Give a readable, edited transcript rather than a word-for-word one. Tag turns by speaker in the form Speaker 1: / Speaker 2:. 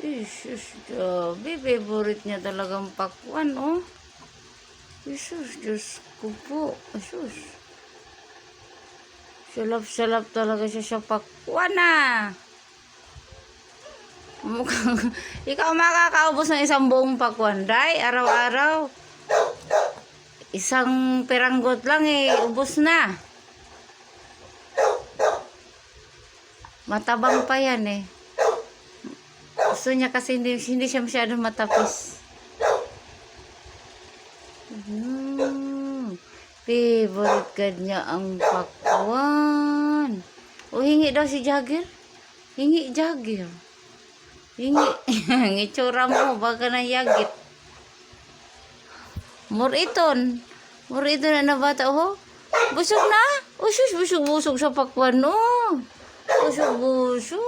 Speaker 1: Isus, grabe. Favorite niya talagang pakwan, oh. Isus, Diyos ko po. Isus. Salap-salap talaga siya sa pakwan, ah. Mukhang, ikaw makakaubos ng isang buong pakwan, day, araw-araw. Isang peranggot lang, eh, ubos na. Matabang pa yan, eh. Gusto niya kasi hindi siya masyadong matapis. Favorite ka niya ang pakwan. O, hingi daw si Jagger. Hingi, Jagger. Hingi. Ngitsura mo, baka na yagit. Muriton na bata, oh. Busog na. Usus, busog sa pakwan, oh. Busog.